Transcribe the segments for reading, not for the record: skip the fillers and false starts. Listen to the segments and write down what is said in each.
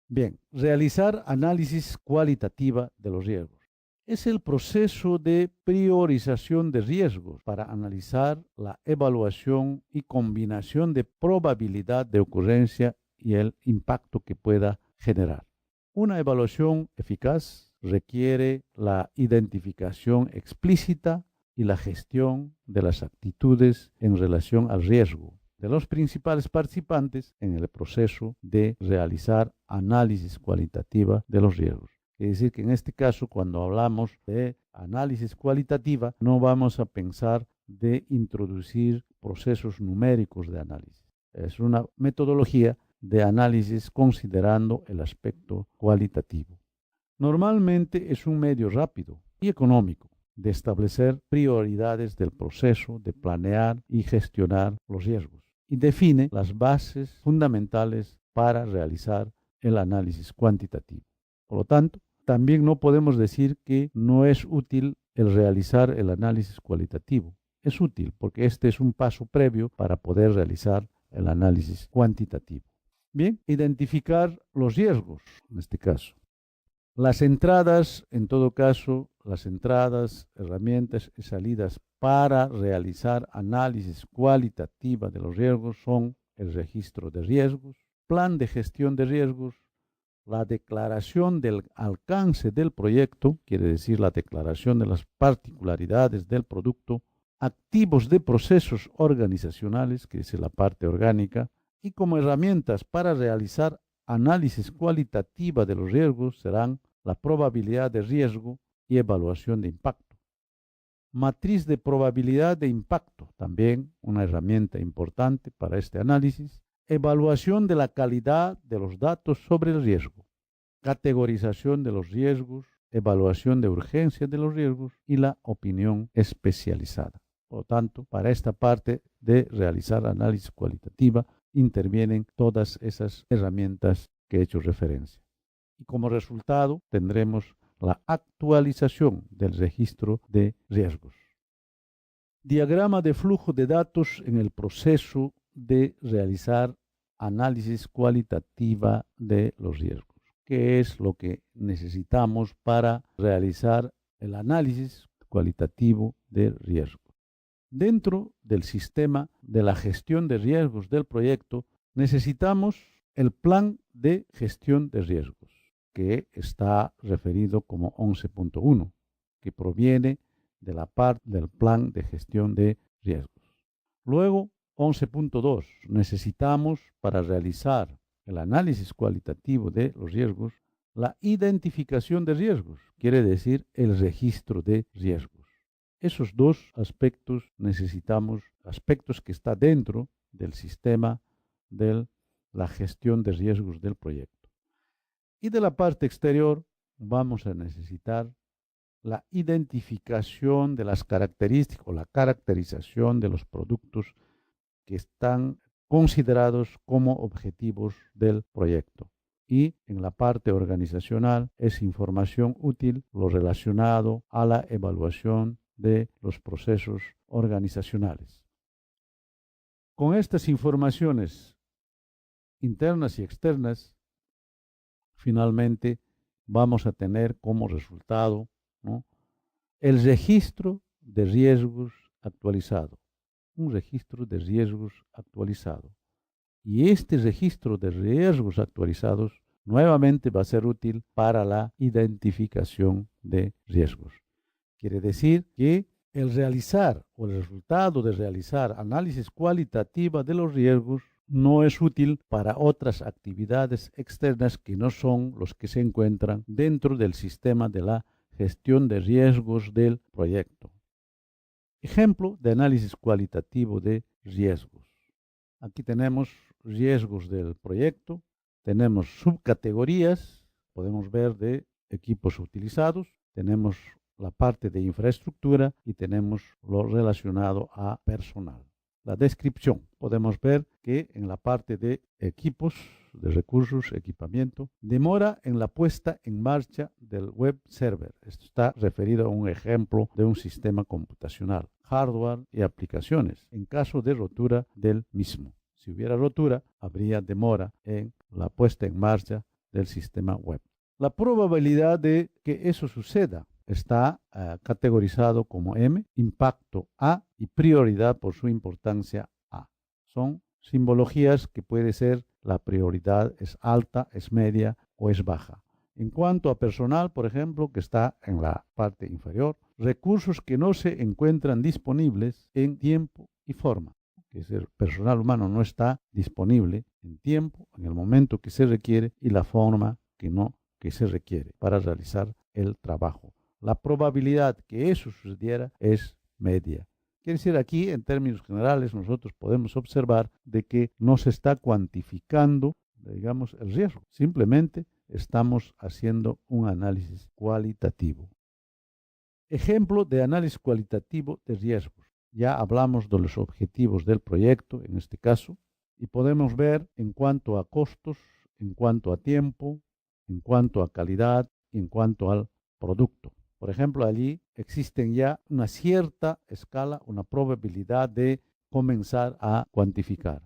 Bien, realizar análisis cualitativa de los riesgos. Es el proceso de priorización de riesgos para analizar la evaluación y combinación de probabilidad de ocurrencia y el impacto que pueda generar. Una evaluación eficaz requiere la identificación explícita y la gestión de las actitudes en relación al riesgo de los principales participantes en el proceso de realizar análisis cualitativa de los riesgos. Es decir, que en este caso, cuando hablamos de análisis cualitativa, no vamos a pensar de introducir procesos numéricos de análisis. Es una metodología de análisis considerando el aspecto cualitativo. Normalmente es un medio rápido y económico de establecer prioridades del proceso de planear y gestionar los riesgos y define las bases fundamentales para realizar el análisis cuantitativo. Por lo tanto, también no podemos decir que no es útil el realizar el análisis cualitativo. Es útil porque este es un paso previo para poder realizar el análisis cuantitativo. Bien, identificar los riesgos en este caso. Las entradas, en todo caso, las entradas, herramientas y salidas para realizar análisis cualitativa de los riesgos son el registro de riesgos, plan de gestión de riesgos, la declaración del alcance del proyecto, quiere decir la declaración de las particularidades del producto, activos de procesos organizacionales, que es la parte orgánica, y como herramientas para realizar análisis cualitativa de los riesgos serán la probabilidad de riesgo y evaluación de impacto. Matriz de probabilidad de impacto, también una herramienta importante para este análisis. Evaluación de la calidad de los datos sobre el riesgo. Categorización de los riesgos, evaluación de urgencia de los riesgos y la opinión especializada. Por lo tanto, para esta parte de realizar análisis cualitativa intervienen todas esas herramientas que he hecho referencia. Y como resultado tendremos la actualización del registro de riesgos. Diagrama de flujo de datos en el proceso de realizar análisis cualitativa de los riesgos. ¿Qué es lo que necesitamos para realizar el análisis cualitativo de riesgos? Dentro del sistema de la gestión de riesgos del proyecto, necesitamos el plan de gestión de riesgos, que está referido como 11.1, que proviene de la parte del plan de gestión de riesgos. Luego, 11.2, necesitamos para realizar el análisis cualitativo de los riesgos, la identificación de riesgos, quiere decir el registro de riesgos. Esos dos aspectos necesitamos, aspectos que está dentro del sistema de la gestión de riesgos del proyecto. Y de la parte exterior vamos a necesitar la identificación de las características o la caracterización de los productos que están considerados como objetivos del proyecto. Y en la parte organizacional es información útil lo relacionado a la evaluación de los procesos organizacionales. Con estas informaciones internas y externas, finalmente vamos a tener como resultado, ¿no?, el registro de riesgos actualizado, un registro de riesgos actualizado. Y este registro de riesgos actualizados nuevamente va a ser útil para la identificación de riesgos. Quiere decir que el realizar o el resultado de realizar análisis cualitativa de los riesgos no es útil para otras actividades externas que no son los que se encuentran dentro del sistema de la gestión de riesgos del proyecto. Ejemplo de análisis cualitativo de riesgos. Aquí tenemos riesgos del proyecto, tenemos subcategorías, podemos ver de equipos utilizados, tenemos la parte de infraestructura y tenemos lo relacionado a personal. La descripción, podemos ver que en la parte de equipos, de recursos, equipamiento, demora en la puesta en marcha del web server. Esto está referido a un ejemplo de un sistema computacional, hardware y aplicaciones, en caso de rotura del mismo. Si hubiera rotura, habría demora en la puesta en marcha del sistema web. La probabilidad de que eso suceda está categorizado como M, impacto A y prioridad por su importancia A. Son simbologías que puede ser la prioridad es alta, es media o es baja. En cuanto a personal, por ejemplo, que está en la parte inferior, recursos que no se encuentran disponibles en tiempo y forma. Que el personal humano no está disponible en tiempo, en el momento que se requiere y la forma que se requiere para realizar el trabajo. La probabilidad que eso sucediera es media. Quiere decir, aquí, en términos generales, nosotros podemos observar de que no se está cuantificando, digamos, el riesgo. Simplemente estamos haciendo un análisis cualitativo. Ejemplo de análisis cualitativo de riesgos. Ya hablamos de los objetivos del proyecto, en este caso, y podemos ver en cuanto a costos, en cuanto a tiempo, en cuanto a calidad y en cuanto al producto. Por ejemplo, allí existen ya una cierta escala, una probabilidad de comenzar a cuantificar.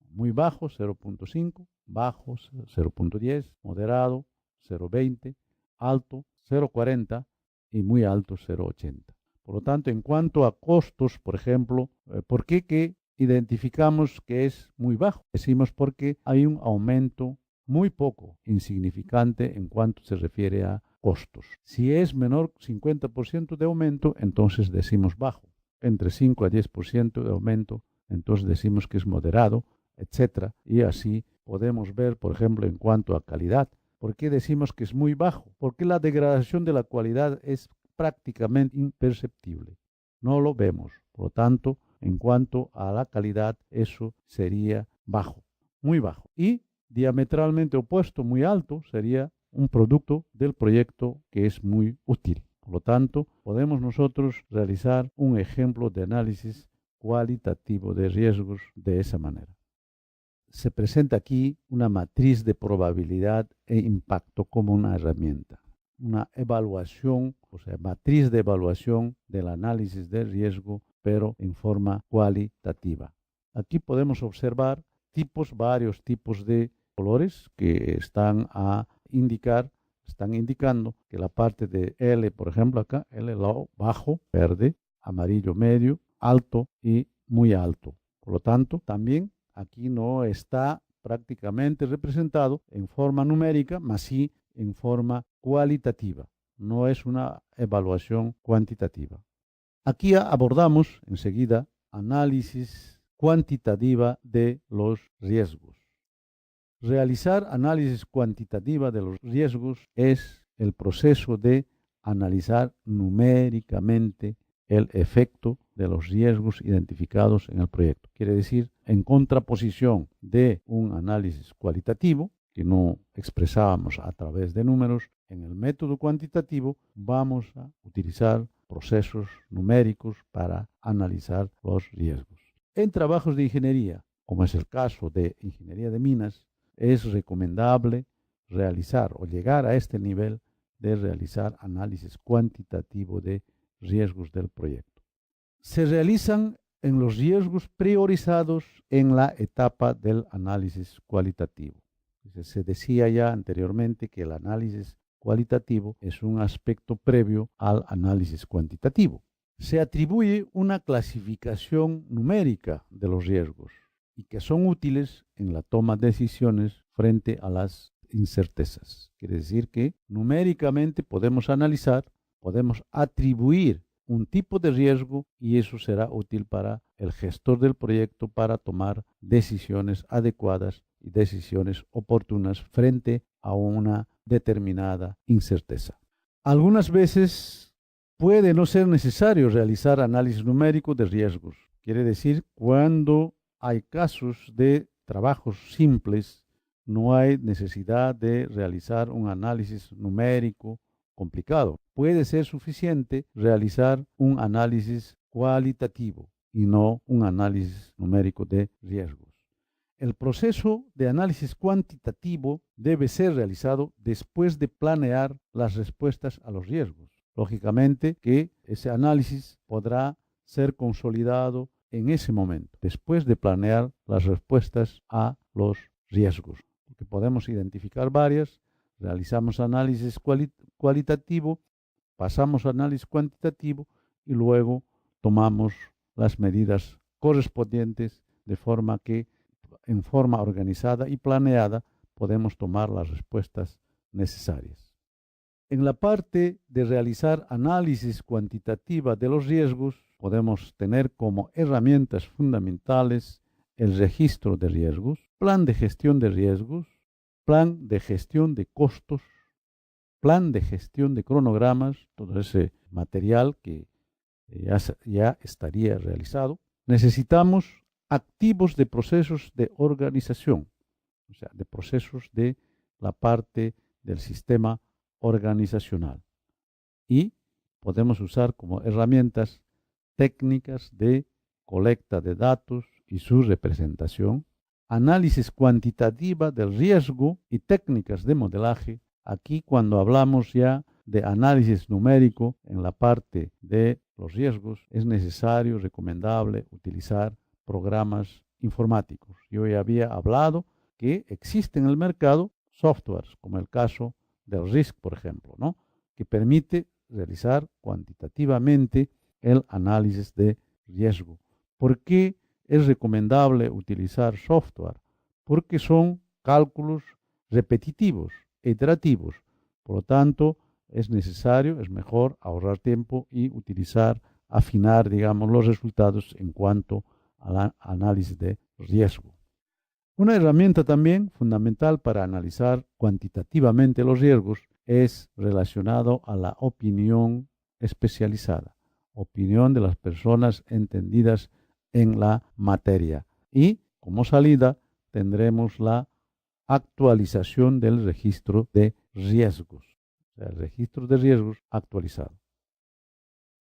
Muy bajo, 0.5, bajo, 0.10, moderado, 0.20, alto, 0.40 y muy alto, 0.80. Por lo tanto, en cuanto a costos, por ejemplo, ¿por qué que identificamos que es muy bajo? Decimos porque hay un aumento muy poco insignificante en cuanto se refiere a costos. Si es menor 50% de aumento, entonces decimos bajo. Entre 5 a 10% de aumento, entonces decimos que es moderado, etc. Y así podemos ver, por ejemplo, en cuanto a calidad. ¿Por qué decimos que es muy bajo? Porque la degradación de la calidad es prácticamente imperceptible. No lo vemos. Por lo tanto, en cuanto a la calidad, eso sería bajo, muy bajo. Y diametralmente opuesto, muy alto, sería un producto del proyecto que es muy útil. Por lo tanto, podemos nosotros realizar un ejemplo de análisis cualitativo de riesgos de esa manera. Se presenta aquí una matriz de probabilidad e impacto como una herramienta. Una evaluación, o sea, matriz de evaluación del análisis de riesgo, pero en forma cualitativa. Aquí podemos observar varios tipos de colores que están indicando que la parte de L, por ejemplo acá, L bajo, verde, amarillo medio, alto y muy alto. Por lo tanto, también aquí no está prácticamente representado en forma numérica, más sí en forma cualitativa. No es una evaluación cuantitativa. Aquí abordamos enseguida análisis cuantitativa de los riesgos. Realizar análisis cuantitativa de los riesgos es el proceso de analizar numéricamente el efecto de los riesgos identificados en el proyecto. Quiere decir, en contraposición de un análisis cualitativo, que no expresábamos a través de números, en el método cuantitativo vamos a utilizar procesos numéricos para analizar los riesgos. En trabajos de ingeniería, como es el caso de ingeniería de minas, es recomendable realizar o llegar a este nivel de realizar análisis cuantitativo de riesgos del proyecto. Se realizan en los riesgos priorizados en la etapa del análisis cualitativo. Se decía ya anteriormente que el análisis cualitativo es un aspecto previo al análisis cuantitativo. Se atribuye una clasificación numérica de los riesgos y que son útiles en la toma de decisiones frente a las incertezas. Quiere decir que numéricamente podemos analizar, podemos atribuir un tipo de riesgo y eso será útil para el gestor del proyecto para tomar decisiones adecuadas y decisiones oportunas frente a una determinada incerteza. Algunas veces puede no ser necesario realizar análisis numérico de riesgos. Quiere decir, cuando hay casos de trabajos simples, no hay necesidad de realizar un análisis numérico complicado. Puede ser suficiente realizar un análisis cualitativo y no un análisis numérico de riesgos. El proceso de análisis cuantitativo debe ser realizado después de planear las respuestas a los riesgos. Lógicamente que ese análisis podrá ser consolidado en ese momento, después de planear las respuestas a los riesgos. porque podemos identificar varias, realizamos análisis cualitativo, pasamos a análisis cuantitativo y luego tomamos las medidas correspondientes de forma que en forma organizada y planeada podemos tomar las respuestas necesarias. En la parte de realizar análisis cuantitativa de los riesgos, podemos tener como herramientas fundamentales el registro de riesgos, plan de gestión de riesgos, plan de gestión de costos, plan de gestión de cronogramas, todo ese material que ya estaría realizado. Necesitamos activos de procesos de organización, o sea, de procesos de la parte del sistema organizacional. Y podemos usar como herramientas técnicas de colecta de datos y su representación, análisis cuantitativa del riesgo y técnicas de modelaje. Aquí cuando hablamos ya de análisis numérico en la parte de los riesgos, es necesario, recomendable utilizar programas informáticos. Yo ya había hablado que existen en el mercado softwares, como el caso del RISC, por ejemplo, ¿no? Que permite realizar cuantitativamente el análisis de riesgo. ¿Por qué es recomendable utilizar software? Porque son cálculos repetitivos, iterativos. Por lo tanto, es necesario, es mejor ahorrar tiempo y utilizar, afinar, digamos, los resultados en cuanto al análisis de riesgo. Una herramienta también fundamental para analizar cuantitativamente los riesgos es relacionado a la opinión especializada, opinión de las personas entendidas en la materia. Y como salida tendremos la actualización del registro de riesgos, o sea, el registro de riesgos actualizado.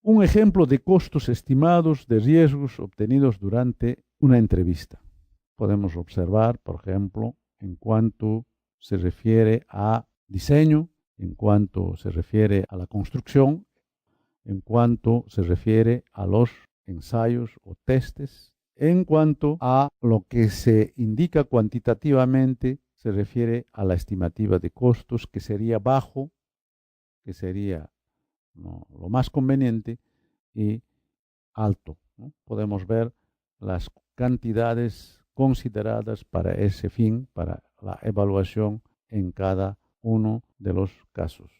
Un ejemplo de costos estimados de riesgos obtenidos durante una entrevista. Podemos observar, por ejemplo, en cuanto se refiere a diseño, en cuanto se refiere a la construcción, en cuanto se refiere a los ensayos o testes, en cuanto a lo que se indica cuantitativamente, se refiere a la estimativa de costos, que sería bajo, que sería lo más conveniente, y alto, ¿no? Podemos ver las cantidades consideradas para ese fin, para la evaluación en cada uno de los casos.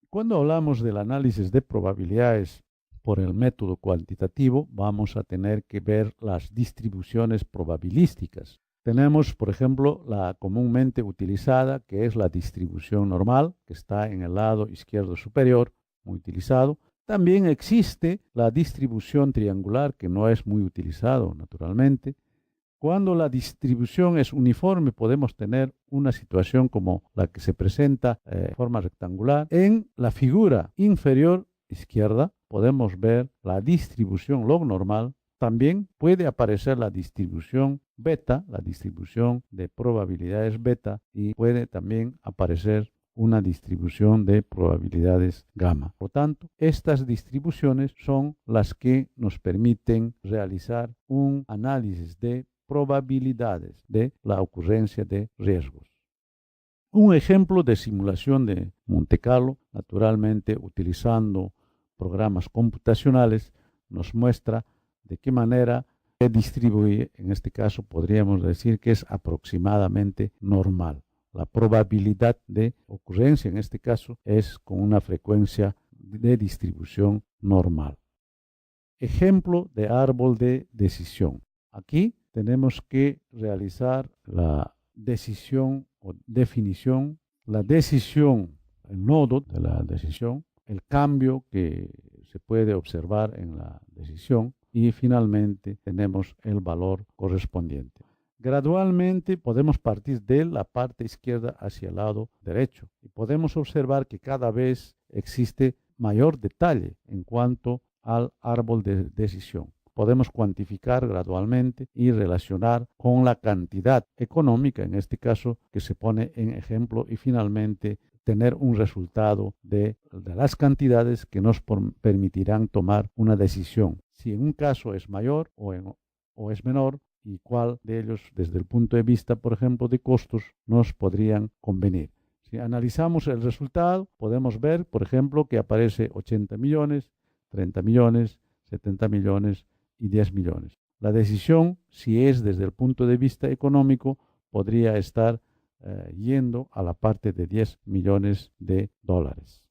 Cuando hablamos del análisis de probabilidades por el método cuantitativo, vamos a tener que ver las distribuciones probabilísticas. Tenemos, por ejemplo, la comúnmente utilizada, que es la distribución normal, que está en el lado izquierdo superior, muy utilizado. También existe la distribución triangular, que no es muy utilizado, naturalmente. Cuando la distribución es uniforme, podemos tener una situación como la que se presenta de forma rectangular. En la figura inferior izquierda podemos ver la distribución log normal. También puede aparecer la distribución beta, la distribución de probabilidades beta, y puede también aparecer una distribución de probabilidades gamma. Por lo tanto, estas distribuciones son las que nos permiten realizar un análisis de probabilidades de la ocurrencia de riesgos. Un ejemplo de simulación de Monte Carlo, naturalmente utilizando programas computacionales, nos muestra de qué manera se distribuye. En este caso podríamos decir que es aproximadamente normal. La probabilidad de ocurrencia en este caso es con una frecuencia de distribución normal. Ejemplo de árbol de decisión. Aquí tenemos que realizar la decisión o definición, la decisión, el nodo de la decisión, el cambio que se puede observar en la decisión, y finalmente tenemos el valor correspondiente. Gradualmente podemos partir de la parte izquierda hacia el lado derecho y podemos observar que cada vez existe mayor detalle en cuanto al árbol de decisión. Podemos cuantificar gradualmente y relacionar con la cantidad económica, en este caso, que se pone en ejemplo, y finalmente tener un resultado de las cantidades que nos permitirán tomar una decisión. Si en un caso es mayor o es menor, y cuál de ellos, desde el punto de vista, por ejemplo, de costos, nos podrían convenir. Si analizamos el resultado, podemos ver, por ejemplo, que aparece 80 millones, 30 millones, 70 millones y 10 millones. La decisión, si es desde el punto de vista económico, podría estar yendo a la parte de 10 millones de dólares.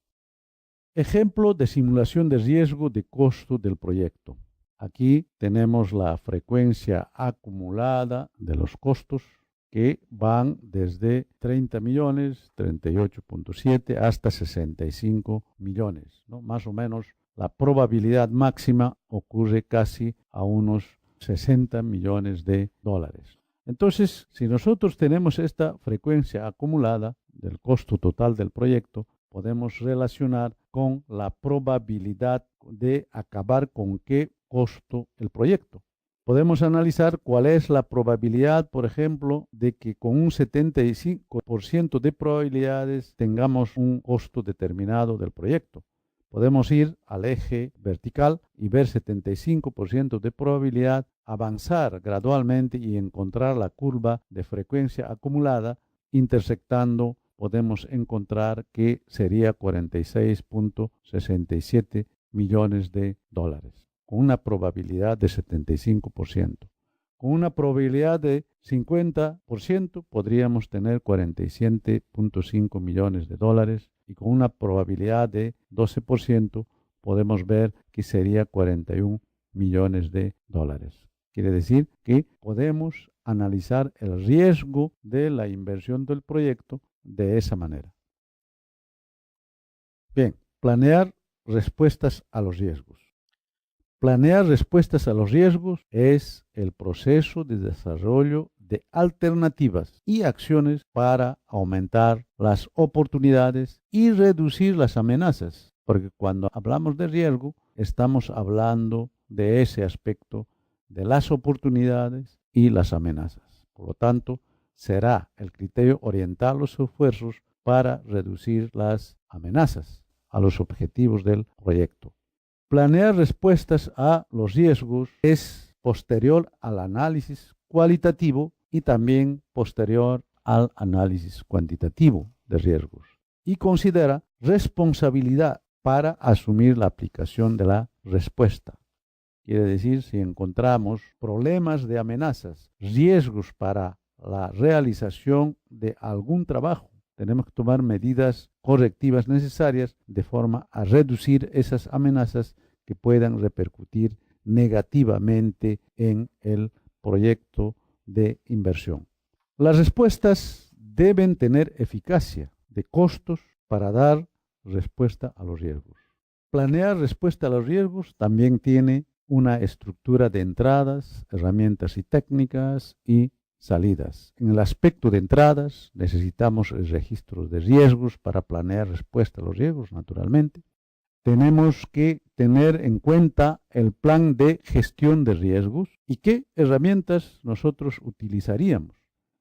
Ejemplo de simulación de riesgo de costo del proyecto. Aquí tenemos la frecuencia acumulada de los costos que van desde 30 millones, 38.7 hasta 65 millones, ¿no? Más o menos la probabilidad máxima ocurre casi a unos 60 millones de dólares. Entonces, si nosotros tenemos esta frecuencia acumulada del costo total del proyecto, podemos relacionar con la probabilidad de acabar con qué costo el proyecto. Podemos analizar cuál es la probabilidad, por ejemplo, de que con un 75% de probabilidades tengamos un costo determinado del proyecto. Podemos ir al eje vertical y ver 75% de probabilidad, avanzar gradualmente y encontrar la curva de frecuencia acumulada. Intersectando, podemos encontrar que sería 46.67 millones de dólares, con una probabilidad de 75%. Con una probabilidad de 50% podríamos tener 47.5 millones de dólares y con una probabilidad de 12% podemos ver que sería 41 millones de dólares. Quiere decir que podemos analizar el riesgo de la inversión del proyecto de esa manera. Bien, planear respuestas a los riesgos. Planear respuestas a los riesgos es el proceso de desarrollo de alternativas y acciones para aumentar las oportunidades y reducir las amenazas, porque cuando hablamos de riesgo estamos hablando de ese aspecto de las oportunidades y las amenazas. Por lo tanto, será el criterio orientar los esfuerzos para reducir las amenazas a los objetivos del proyecto. Planear respuestas a los riesgos es posterior al análisis cualitativo y también posterior al análisis cuantitativo de riesgos y considera responsabilidad para asumir la aplicación de la respuesta. Quiere decir, si encontramos problemas de amenazas, riesgos para la realización de algún trabajo, tenemos que tomar medidas correctivas necesarias de forma a reducir esas amenazas que puedan repercutir negativamente en el proyecto de inversión. Las respuestas deben tener eficacia de costos para dar respuesta a los riesgos. Planear respuesta a los riesgos también tiene una estructura de entradas, herramientas y técnicas y salidas. En el aspecto de entradas necesitamos el registro de riesgos para planear respuesta a los riesgos, naturalmente. Tenemos que tener en cuenta el plan de gestión de riesgos y qué herramientas nosotros utilizaríamos.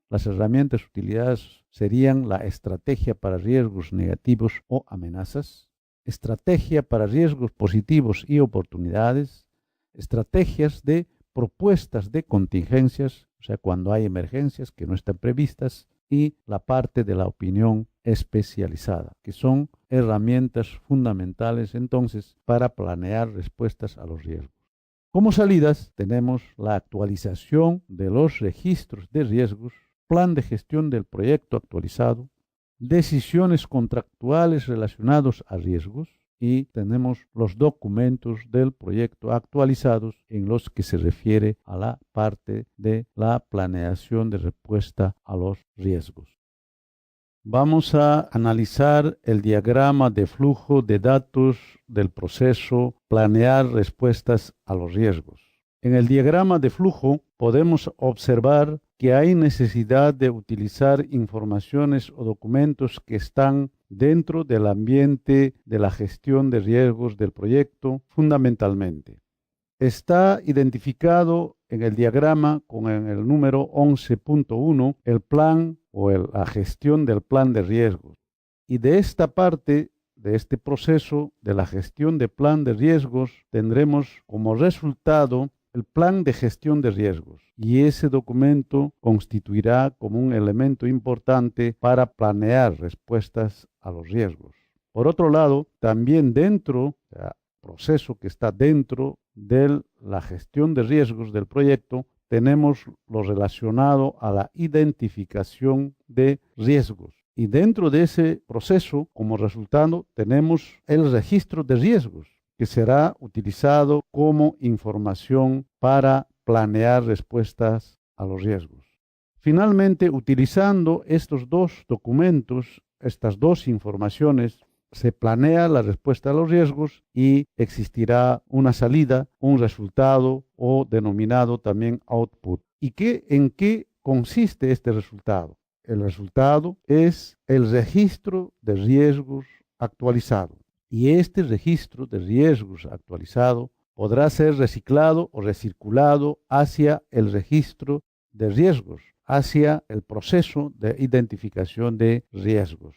Las herramientas utilizadas serían la estrategia para riesgos negativos o amenazas, estrategia para riesgos positivos y oportunidades, estrategias de propuestas de contingencias, o sea, cuando hay emergencias que no están previstas, y la parte de la opinión especializada, que son herramientas fundamentales entonces para planear respuestas a los riesgos. Como salidas tenemos la actualización de los registros de riesgos, plan de gestión del proyecto actualizado, decisiones contractuales relacionados a riesgos, y tenemos los documentos del proyecto actualizados en los que se refiere a la parte de la planeación de respuesta a los riesgos. Vamos a analizar el diagrama de flujo de datos del proceso planear respuestas a los riesgos. En el diagrama de flujo podemos observar que hay necesidad de utilizar informaciones o documentos que están dentro del ambiente de la gestión de riesgos del proyecto fundamentalmente. Está identificado en el diagrama con el número 11.1 el plan o la gestión del plan de riesgos. Y de esta parte, de este proceso de la gestión de plan de riesgos, tendremos como resultado el plan de gestión de riesgos, y ese documento constituirá como un elemento importante para planear respuestas a los riesgos. Por otro lado, también dentro del proceso que está dentro de la gestión de riesgos del proyecto, tenemos lo relacionado a la identificación de riesgos. Y dentro de ese proceso, como resultado, tenemos el registro de riesgos, que será utilizado como información para planear respuestas a los riesgos. Finalmente, utilizando estos dos documentos, estas dos informaciones, se planea la respuesta a los riesgos y existirá una salida, un resultado o denominado también output. ¿Y en qué consiste este resultado? El resultado es el registro de riesgos actualizado. Y este registro de riesgos actualizado podrá ser reciclado o recirculado hacia el registro de riesgos, hacia el proceso de identificación de riesgos.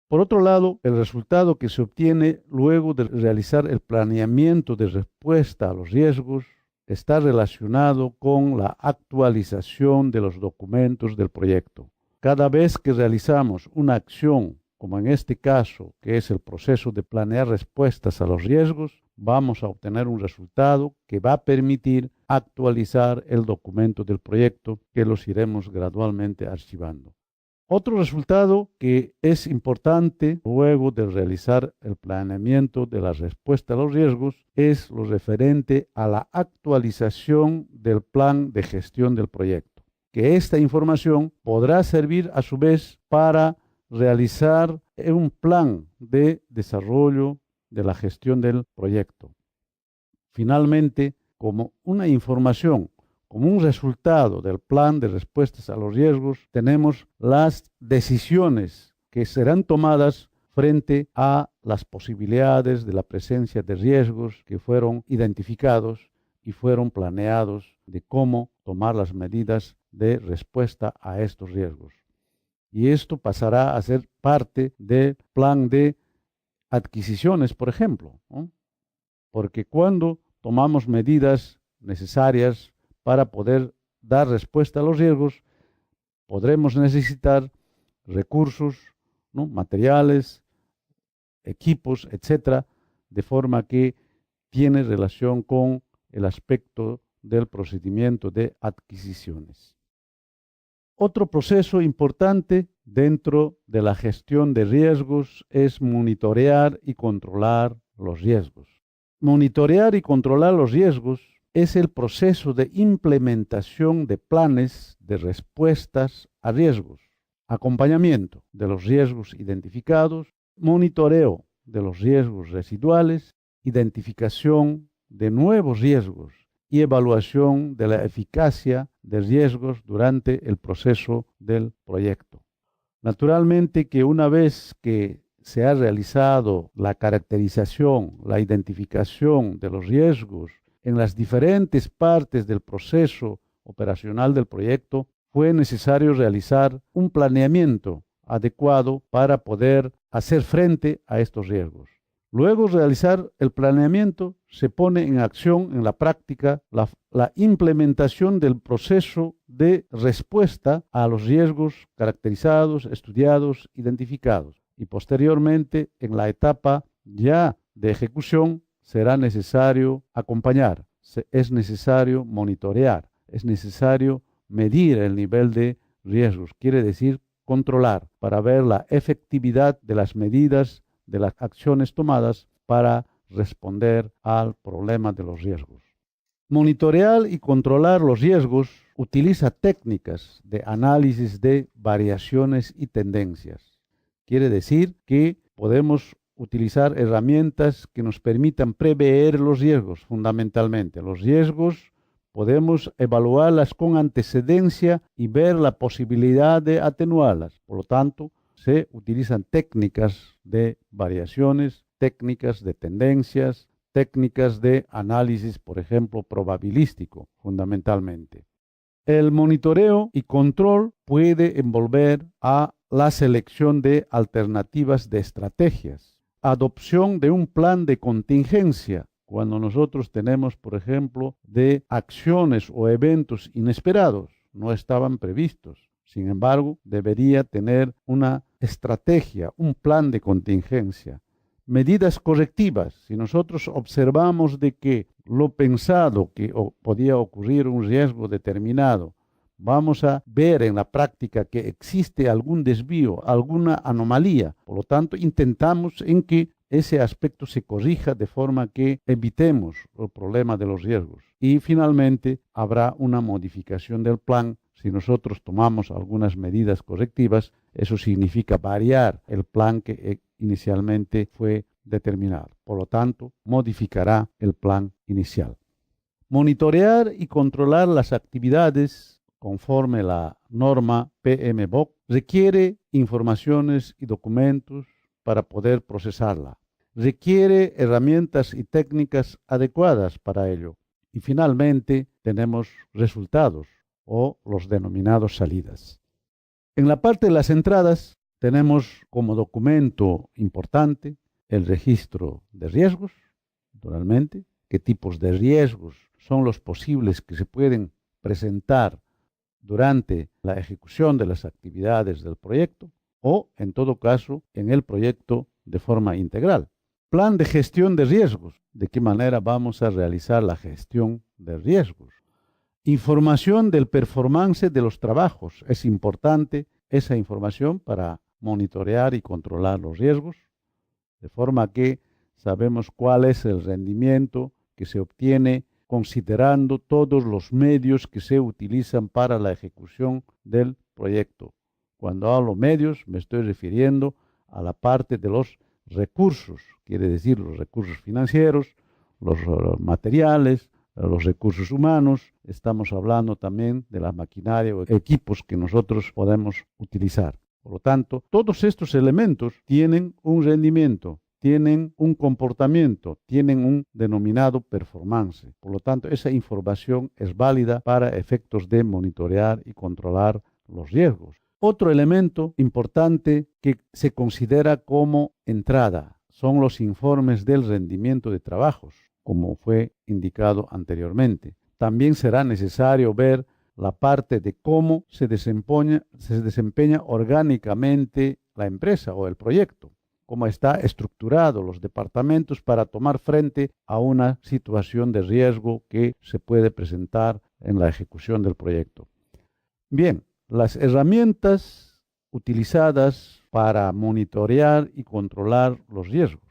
Por otro lado, el resultado que se obtiene luego de realizar el planeamiento de respuesta a los riesgos está relacionado con la actualización de los documentos del proyecto. Cada vez que realizamos una acción, como en este caso, que es el proceso de planear respuestas a los riesgos, vamos a obtener un resultado que va a permitir actualizar el documento del proyecto, que los iremos gradualmente archivando. Otro resultado que es importante luego de realizar el planeamiento de la respuesta a los riesgos es lo referente a la actualización del plan de gestión del proyecto, que esta información podrá servir a su vez para realizar un plan de desarrollo de la gestión del proyecto. Finalmente, como una información, como un resultado del plan de respuestas a los riesgos, tenemos las decisiones que serán tomadas frente a las posibilidades de la presencia de riesgos que fueron identificados y fueron planeados de cómo tomar las medidas de respuesta a estos riesgos. Y esto pasará a ser parte del plan de adquisiciones, por ejemplo, ¿no? Porque cuando tomamos medidas necesarias para poder dar respuesta a los riesgos, podremos necesitar recursos, ¿no? Materiales, equipos, etcétera, de forma que tiene relación con el aspecto del procedimiento de adquisiciones. Otro proceso importante dentro de la gestión de riesgos es monitorear y controlar los riesgos. Monitorear y controlar los riesgos es el proceso de implementación de planes de respuestas a riesgos, acompañamiento de los riesgos identificados, monitoreo de los riesgos residuales, identificación de nuevos riesgos y evaluación de la eficacia de riesgos durante el proceso del proyecto. Naturalmente que una vez que se ha realizado la caracterización, la identificación de los riesgos en las diferentes partes del proceso operacional del proyecto, fue necesario realizar un planeamiento adecuado para poder hacer frente a estos riesgos. Luego de realizar el planeamiento, se pone en acción, en la práctica, la implementación del proceso de respuesta a los riesgos caracterizados, estudiados, identificados. Y posteriormente, en la etapa ya de ejecución, será necesario acompañar, es necesario monitorear, es necesario medir el nivel de riesgos, quiere decir controlar, para ver la efectividad de las medidas, de las acciones tomadas para responder al problema de los riesgos. Monitorear y controlar los riesgos utiliza técnicas de análisis de variaciones y tendencias. Quiere decir que podemos utilizar herramientas que nos permitan prever los riesgos, fundamentalmente. Los riesgos podemos evaluarlas con antecedencia y ver la posibilidad de atenuarlas. Por lo tanto, se utilizan técnicas de variaciones, técnicas de tendencias, técnicas de análisis, por ejemplo, probabilístico, fundamentalmente. El monitoreo y control puede envolver a la selección de alternativas de estrategias, adopción de un plan de contingencia cuando nosotros tenemos, por ejemplo, de acciones o eventos inesperados, no estaban previstos. Sin embargo, debería tener una estrategia, un plan de contingencia, medidas correctivas. Si nosotros observamos de que lo pensado que podía ocurrir un riesgo determinado, vamos a ver en la práctica que existe algún desvío, alguna anomalía. Por lo tanto, intentamos en que ese aspecto se corrija de forma que evitemos el problema de los riesgos. Y finalmente, habrá una modificación del plan. Si nosotros tomamos algunas medidas correctivas, eso significa variar el plan que inicialmente fue determinado. Por lo tanto, modificará el plan inicial. Monitorear y controlar las actividades conforme la norma PMBOK requiere informaciones y documentos para poder procesarla. Requiere herramientas y técnicas adecuadas para ello. Y finalmente tenemos resultados o los denominados salidas. En la parte de las entradas tenemos como documento importante el registro de riesgos, naturalmente, qué tipos de riesgos son los posibles que se pueden presentar durante la ejecución de las actividades del proyecto o, en todo caso, en el proyecto de forma integral. Plan de gestión de riesgos, de qué manera vamos a realizar la gestión de riesgos. Información del performance de los trabajos. Es importante esa información para monitorear y controlar los riesgos, de forma que sabemos cuál es el rendimiento que se obtiene considerando todos los medios que se utilizan para la ejecución del proyecto. Cuando hablo medios, me estoy refiriendo a la parte de los recursos, quiere decir los recursos financieros, los materiales, los recursos humanos. Estamos hablando también de la maquinaria o equipos que nosotros podemos utilizar. Por lo tanto, todos estos elementos tienen un rendimiento, tienen un comportamiento, tienen un denominado performance. Por lo tanto, esa información es válida para efectos de monitorear y controlar los riesgos. Otro elemento importante que se considera como entrada son los informes del rendimiento de trabajos, como fue indicado anteriormente. También será necesario ver la parte de cómo se desempeña orgánicamente la empresa o el proyecto, cómo está estructurado los departamentos para tomar frente a una situación de riesgo que se puede presentar en la ejecución del proyecto. Bien, las herramientas utilizadas para monitorear y controlar los riesgos.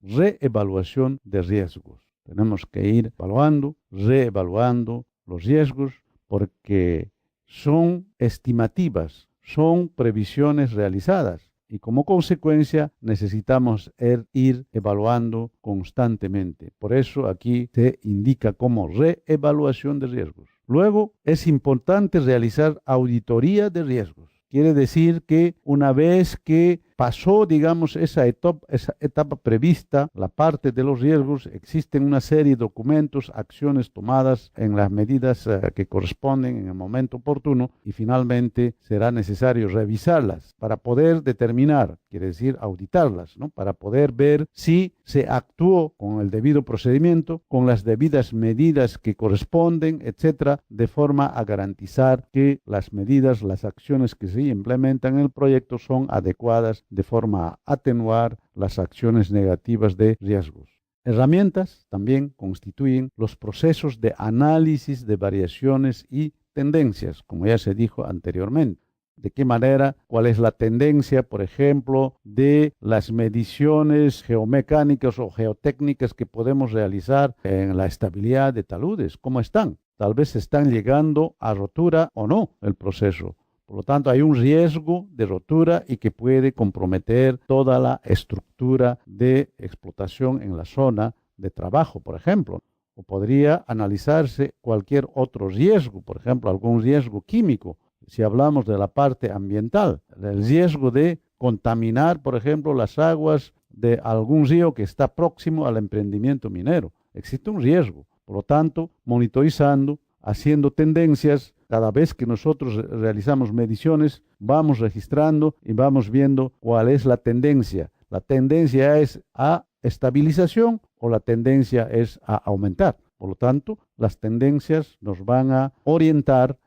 Reevaluación de riesgos. Tenemos que ir evaluando, reevaluando los riesgos porque son estimativas, son previsiones realizadas y como consecuencia necesitamos ir evaluando constantemente. Por eso aquí se indica como reevaluación de riesgos. Luego es importante realizar auditoría de riesgos. Quiere decir que una vez que pasó, digamos, esa etapa prevista, la parte de los riesgos, existen una serie de documentos, acciones tomadas en las medidas que corresponden en el momento oportuno y finalmente será necesario revisarlas para poder determinar, quiere decir auditarlas, ¿no? Para poder ver si se actuó con el debido procedimiento, con las debidas medidas que corresponden, etcétera, de forma a garantizar que las medidas, las acciones que se implementan en el proyecto son adecuadas de forma a atenuar las acciones negativas de riesgos. Herramientas también constituyen los procesos de análisis de variaciones y tendencias, como ya se dijo anteriormente. ¿De qué manera? ¿Cuál es la tendencia, por ejemplo, de las mediciones geomecánicas o geotécnicas que podemos realizar en la estabilidad de taludes? ¿Cómo están? Tal vez están llegando a rotura o no el proceso. Por lo tanto, hay un riesgo de rotura y que puede comprometer toda la estructura de explotación en la zona de trabajo, por ejemplo. O podría analizarse cualquier otro riesgo, por ejemplo, algún riesgo químico. Si hablamos de la parte ambiental, el riesgo de contaminar, por ejemplo, las aguas de algún río que está próximo al emprendimiento minero. Existe un riesgo. Por lo tanto, monitorizando, haciendo tendencias, cada vez que nosotros realizamos mediciones, vamos registrando y vamos viendo cuál es la tendencia. La tendencia es a estabilización o la tendencia es a aumentar. Por lo tanto, las tendencias nos van a orientar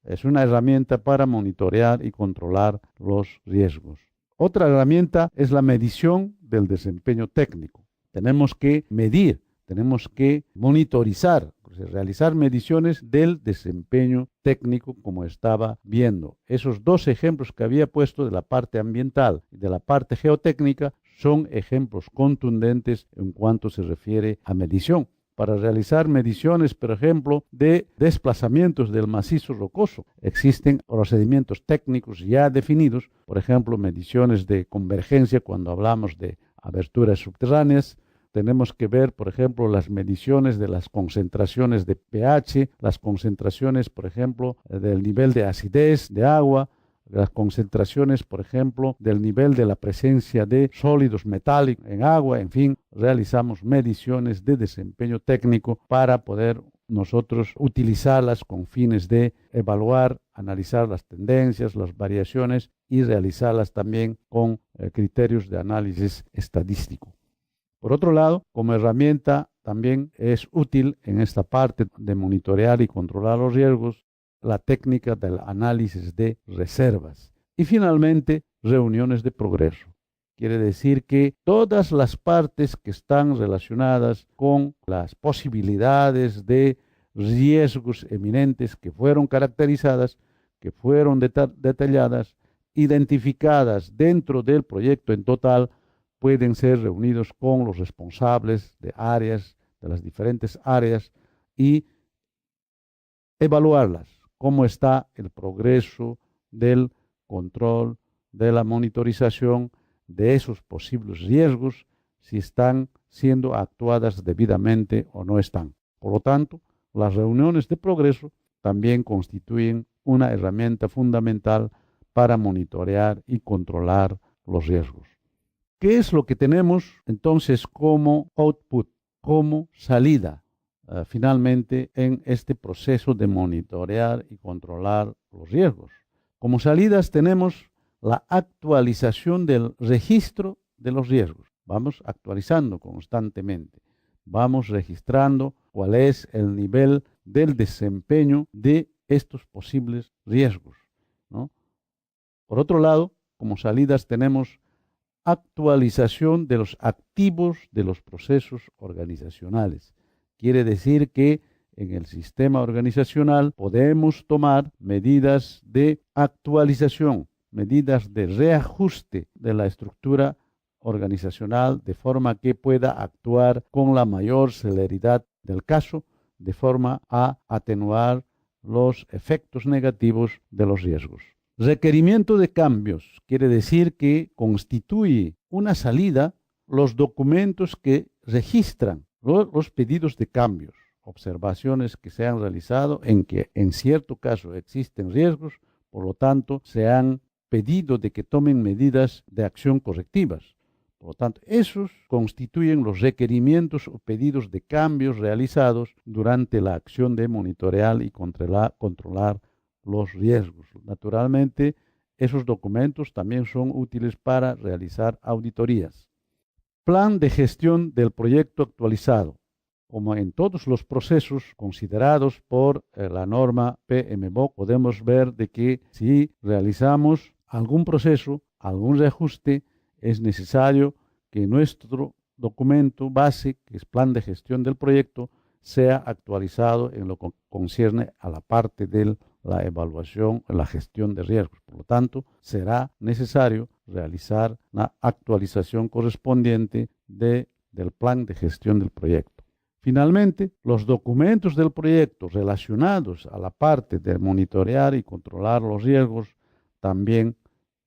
es una herramienta para monitorear y controlar los riesgos. Otra herramienta es la medición del desempeño técnico. Tenemos que medir, tenemos que monitorizar, realizar mediciones del desempeño técnico, como estaba viendo. Esos dos ejemplos que había puesto de la parte ambiental y de la parte geotécnica son ejemplos contundentes en cuanto se refiere a medición. Para realizar mediciones, por ejemplo, de desplazamientos del macizo rocoso, existen procedimientos técnicos ya definidos, por ejemplo, mediciones de convergencia cuando hablamos de aberturas subterráneas. Tenemos que ver, por ejemplo, las mediciones de las concentraciones de pH, las concentraciones, por ejemplo, del nivel de acidez de agua, las concentraciones, por ejemplo, del nivel de la presencia de sólidos metálicos en agua. En fin, realizamos mediciones de desempeño técnico para poder nosotros utilizarlas con fines de evaluar, analizar las tendencias, las variaciones y realizarlas también con criterios de análisis estadístico. Por otro lado, como herramienta también es útil en esta parte de monitorear y controlar los riesgos la técnica del análisis de reservas. Y finalmente, reuniones de progreso. Quiere decir que todas las partes que están relacionadas con las posibilidades de riesgos eminentes que fueron caracterizadas, que fueron detalladas, identificadas dentro del proyecto en total, pueden ser reunidos con los responsables de áreas, de las diferentes áreas, y evaluarlas. Cómo está el progreso del control, de la monitorización de esos posibles riesgos, si están siendo actuadas debidamente o no están. Por lo tanto, las reuniones de progreso también constituyen una herramienta fundamental para monitorear y controlar los riesgos. ¿Qué es lo que tenemos entonces como output, como salida? Finalmente en este proceso de monitorear y controlar los riesgos. Como salidas tenemos la actualización del registro de los riesgos. Vamos actualizando constantemente. Vamos registrando cuál es el nivel del desempeño de estos posibles riesgos, ¿no? Por otro lado, como salidas tenemos actualización de los activos de los procesos organizacionales. Quiere decir que en el sistema organizacional podemos tomar medidas de actualización, medidas de reajuste de la estructura organizacional de forma que pueda actuar con la mayor celeridad del caso, de forma a atenuar los efectos negativos de los riesgos. Requerimiento de cambios quiere decir que constituye una salida los documentos que registran los pedidos de cambios, observaciones que se han realizado en que en cierto caso existen riesgos, por lo tanto se han pedido de que tomen medidas de acción correctivas. Por lo tanto, esos constituyen los requerimientos o pedidos de cambios realizados durante la acción de monitorear y controlar los riesgos. Naturalmente, esos documentos también son útiles para realizar auditorías. Plan de gestión del proyecto actualizado. Como en todos los procesos considerados por la norma PMBOK, podemos ver de que si realizamos algún proceso, algún reajuste, es necesario que nuestro documento base, que es plan de gestión del proyecto, sea actualizado en lo que concierne a la parte de la evaluación, la gestión de riesgos. Por lo tanto, será necesario realizar la actualización correspondiente del plan de gestión del proyecto. Finalmente, los documentos del proyecto relacionados a la parte de monitorear y controlar los riesgos también,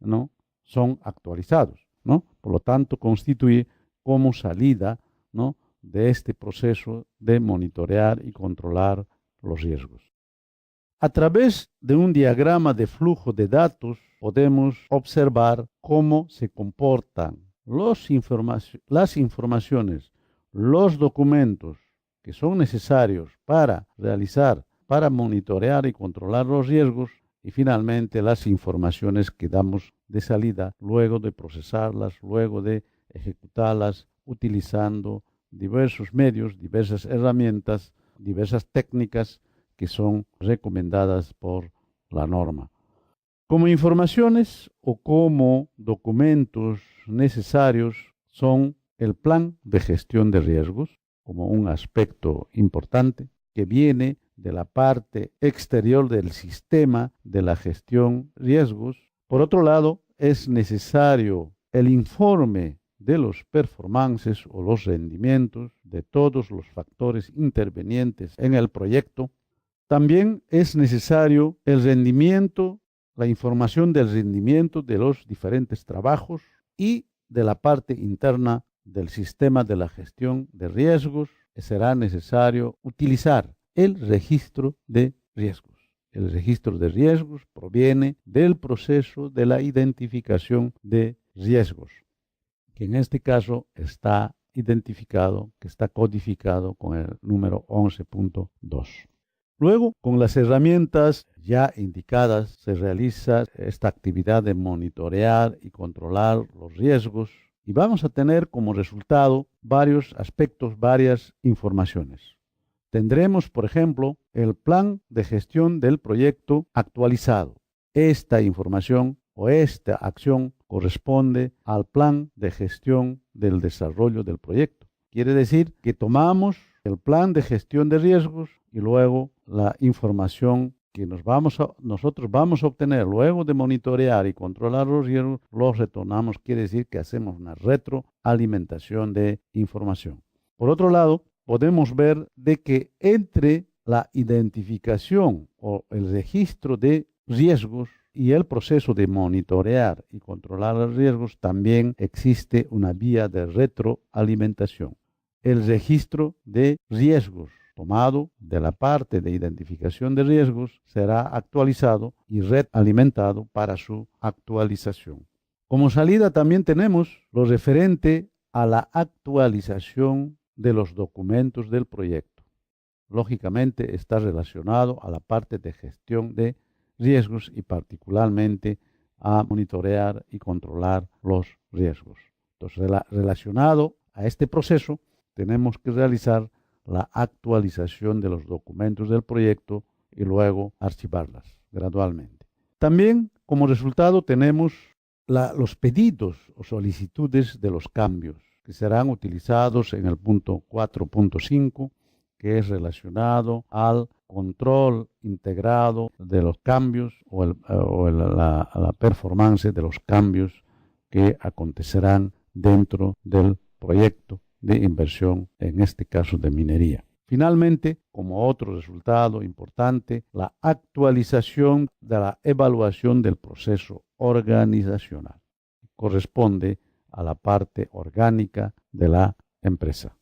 ¿no?, son actualizados, ¿no? Por lo tanto, constituye como salida, ¿no?, de este proceso de monitorear y controlar los riesgos. A través de un diagrama de flujo de datos podemos observar cómo se comportan las informaciones, los documentos que son necesarios para monitorear y controlar los riesgos, y finalmente las informaciones que damos de salida luego de procesarlas, luego de ejecutarlas, utilizando diversos medios, diversas herramientas, diversas técnicas que son recomendadas por la norma. Como informaciones o como documentos necesarios son el plan de gestión de riesgos, como un aspecto importante que viene de la parte exterior del sistema de la gestión de riesgos. Por otro lado, es necesario el informe de los performances o los rendimientos de todos los factores intervenientes en el proyecto. También es necesario el rendimiento, la información del rendimiento de los diferentes trabajos y de la parte interna del sistema de la gestión de riesgos. Será necesario utilizar el registro de riesgos. El registro de riesgos proviene del proceso de la identificación de riesgos, que en este caso está identificado, que está codificado con el número 11.2. Luego, con las herramientas ya indicadas, se realiza esta actividad de monitorear y controlar los riesgos y vamos a tener como resultado varios aspectos, varias informaciones. Tendremos, por ejemplo, el plan de gestión del proyecto actualizado. Esta información o esta acción corresponde al plan de gestión del desarrollo del proyecto. Quiere decir que tomamos el plan de gestión de riesgos y luego la información que nosotros vamos a obtener luego de monitorear y controlar los riesgos, los retornamos. Quiere decir que hacemos una retroalimentación de información. Por otro lado, podemos ver de que entre la identificación o el registro de riesgos y el proceso de monitorear y controlar los riesgos también existe una vía de retroalimentación. El registro de riesgos tomado de la parte de identificación de riesgos será actualizado y retroalimentado para su actualización. Como salida también tenemos lo referente a la actualización de los documentos del proyecto. Lógicamente está relacionado a la parte de gestión de riesgos y particularmente a monitorear y controlar los riesgos. Entonces, relacionado a este proceso, tenemos que realizar la actualización de los documentos del proyecto y luego archivarlas gradualmente. También, como resultado, tenemos los pedidos o solicitudes de los cambios que serán utilizados en el punto 4.5, que es relacionado al control integrado de los cambios o la performance de los cambios que acontecerán dentro del proyecto de inversión, en este caso de minería. Finalmente, como otro resultado importante, la actualización de la evaluación del proceso organizacional corresponde a la parte orgánica de la empresa.